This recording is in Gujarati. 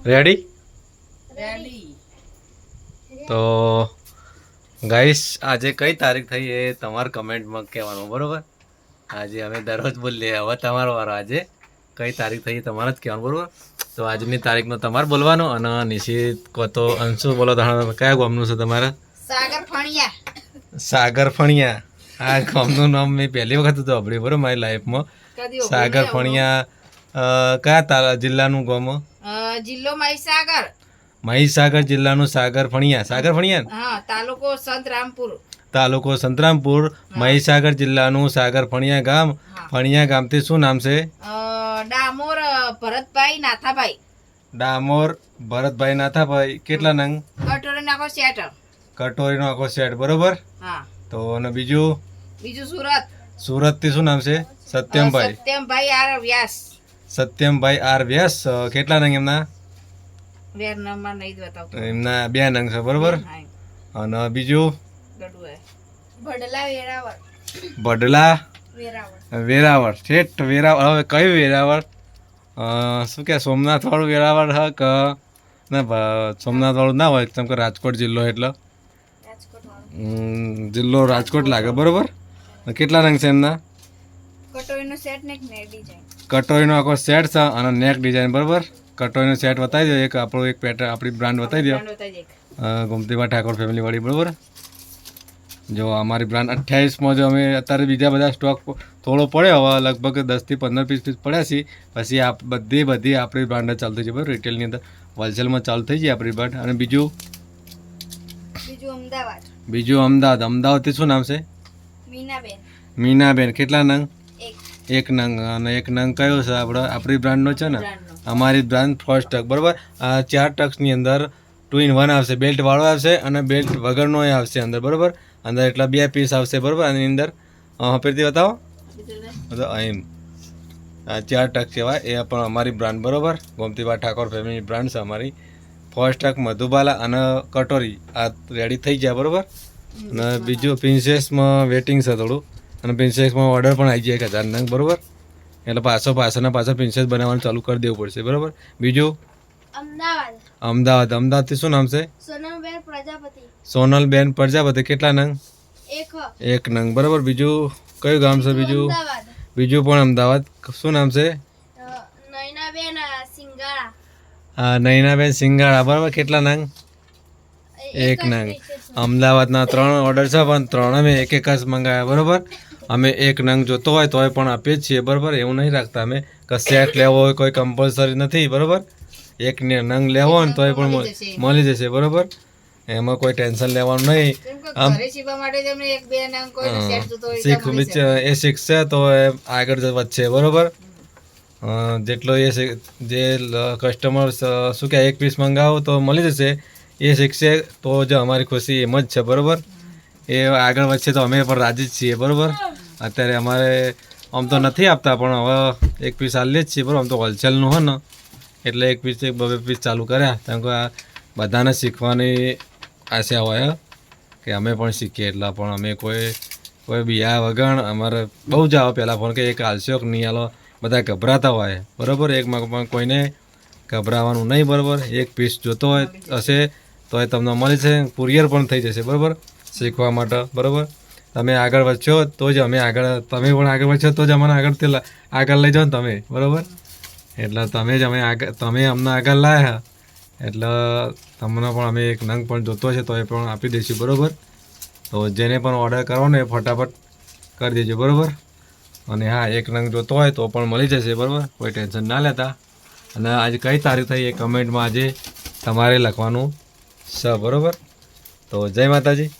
રેડી? રેડી. તો ગાઈસ આજે કઈ તારીખ થઈ એ તમારે કમેન્ટમાં કહેવાનું, બરોબર? આજે અમે દરરોજ બોલીએ, હવે તમારો વારો. આજે કઈ તારીખ થઈ એ તમારે જ કહેવાનું, બરોબર? તો આજની તારીખનો તમારે બોલવાનું. અને નિશિત કહો તો અંશુ બોલો. કયા ગામનું છે તમારે? સાગર ફણિયા. સાગર ફણિયા. આ ગામનું નામ મેં પહેલી વખત તો સાંભળ્યું, બરોબર, મારી લાઈફમાં. સાગર ફણિયા કયા જિલ્લાનું ગામ? જિલ્લો મહીસાગર. મહીસાગર જિલ્લાનું સાગર ફણિયા. સાગર ફણિયા. હા, તાલુકો સંતરામપુર. તાલુકો સંતરામપુર. મહીસાગર જિલ્લાનું સાગર ફણિયા ગામ. ફણિયા ગામથી શું નામ છે? ડામોર ભરતભાઈ નાથાભાઈ. ડામોર ભરતભાઈ નાથાભાઈ. કેટલા નંગ? કટોરી નાખો સેટ. કટોરીનો આખો સેટ, બરોબર. હા. તો અને બીજું સુરત. સુરતથી શું નામ છે? સત્યમભાઈ. સત્યમભાઈ આર વ્યાસ. સત્યમભાઈ આર વ્યાસ. કેટલા નંગ એમના? વેર નંબર નહીં બતાવતો. એમના 2 નંગ છે, બરોબર. અને બીજું? ભડલા વેરાવળ. ભડલા વેરાવળ. વેરાવળ. ઠેઠ વેરાવળ. હવે કયું વેરાવળ? શું કે સોમનાથ વાળું વેરાવળ હ કે ના? સોમનાથ વાળું ના હોય, કેમ કે રાજકોટ જિલ્લો એટલે જિલ્લો રાજકોટ લાગે, બરોબર. કેટલા રંગ છે એમના? કટોરીનો સેટ ને નેક ડિઝાઇન. કટોરીનો આખો સેટ છે અને નેક ડિઝાઇન, બરોબર. કટોરીનો સેટ બતાવી દો. એક આપણો એક પેટર્ન આપણી બ્રાન્ડ બતાવી દો. ગોમતીબા ઠાકોર ફેમિલી વાળી, બરોબર. જો અમારી બ્રાન્ડ 28માં જો અમે અત્યારે બીજા બધા સ્ટોક થોડો પડ્યો, હવે લગભગ 10 થી 15 પીસ પડ્યા છે. પછી આ બધી આપણી બ્રાન્ડ ચાલુ થઈ જાય, બરાબર. રિટેલની અંદર હોલસેલમાં ચાલુ થઈ જાય આપણી બ્રાન્ડ. અને બીજું અમદાવાદ. અમદાવાદથી શું નામ છે? મીનાબેન. મીનાબેન. કેટલા નંગ? એક નંગ. અને એક નંગ કયો છે? આપણી બ્રાન્ડનો છે ને, અમારી બ્રાન્ડ ફર્સ્ટ ટક, બરાબર. આ 4 ટક્સની અંદર 2 in 1 આવશે. બેલ્ટ વાળો આવશે અને બેલ્ટ વગરનો આવશે અંદર, બરાબર. અંદર એટલા 2 પીસ આવશે, બરાબર. આની અંદર ફરીથી બતાવો. એમ આ 4 ટક કહેવાય. એ પણ અમારી બ્રાન્ડ, બરાબર. ગોમતીબા ઠાકોર ફેમિલી બ્રાન્ડ છે અમારી. ફર્સ્ટ ટક, મધુબાલા અને કટોરી આ રેડી થઈ જાય, બરાબર. અને બીજું પ્રિન્સેસમાં વેટિંગ છે થોડું. અને પ્રિન્સેસમાં ઓર્ડર પણ આવી જાય 1000 નંગ, બરાબર. એટલે પાછળ પ્રિન્સેસ બનાવવાનું ચાલુ કરી દેવું પડશે, બરાબર. બીજું અમદાવાદથી શું નામ છે? સોનલબેન પ્રજાપતિ. કેટલા નંગ? એક નંગ, બરાબર. બીજું કયું ગામ છે? બીજું પણ અમદાવાદ. શું નામ છે? નયનાબેન સિંગાળા, બરાબર. કેટલા નંગ? એક નંગ. અમદાવાદના 3 ઓર્ડર છે, પણ 3 અમે એક જ મંગાવ્યા, બરાબર. અમે એક નંગ જોતો હોય તોય પણ આપીએ જ છીએ, બરાબર. એવું નહીં રાખતા અમે કે સેટ લેવો હોય કોઈ કમ્પલસરી નથી, બરાબર. એક નંગ લેવો હોય ને તોય પણ મળી જશે, બરાબર. એમાં કોઈ ટેન્શન લેવાનું નહીં. એ શીખશે તો એ આગળ વધશે, બરાબર. જેટલો એ જે કસ્ટમર શું કહે એક પીસ મંગાવો તો મળી જશે, એ શીખશે તો જ અમારી ખુશી એમ જ છે, બરાબર. એ આગળ વધશે તો અમે પણ રાજી જ છીએ, બરાબર. અત્યારે અમારે આમ તો નથી આપતા, પણ હવે એક પીસ આલીએ જ છીએ, બરાબર. આમ તો હોલસેલનું હોય ને એટલે એક પીસ 2 પીસ ચાલુ કર્યા, કારણ કે આ બધાને શીખવાની આશા હોય કે અમે પણ શીખીએ. એટલા પણ અમે કોઈ બિયા વગર અમારે બહુ જ આવે પહેલાં ફોન કે એક હાલશો કે નહીં હાલો, બધા ગભરાતા હોય, બરાબર. એકમાં કોઈને ગભરાવાનું નહીં, બરાબર. એક પીસ જોતો હોય હશે તો એ તમને મળી છે. કુરિયર પણ થઈ જશે, બરાબર, શીખવા માટે, બરાબર. તમે આગળ વધશો તો જ અમે આગળ, તમે પણ આગળ વધશો તો જ અમને આગળ લઈ જાઓ ને તમે, બરાબર. એટલે તમે અમને આગળ લાવ્યા એટલે તમને પણ અમે એક નંગ પણ જોતો હશે તો એ પણ આપી દઈશું, બરાબર. તો જેને પણ ઓર્ડર કરવાનો એ ફટાફટ કરી દેજો, બરાબર. અને હા, એક નંગ જોતો હોય તો પણ મળી જશે, બરાબર. કોઈ ટેન્શન ના લેતા. અને આજે કઈ તારીખ થઈ એ કમેન્ટમાં આજે તમારે લખવાનું છે, બરાબર. તો જય માતાજી.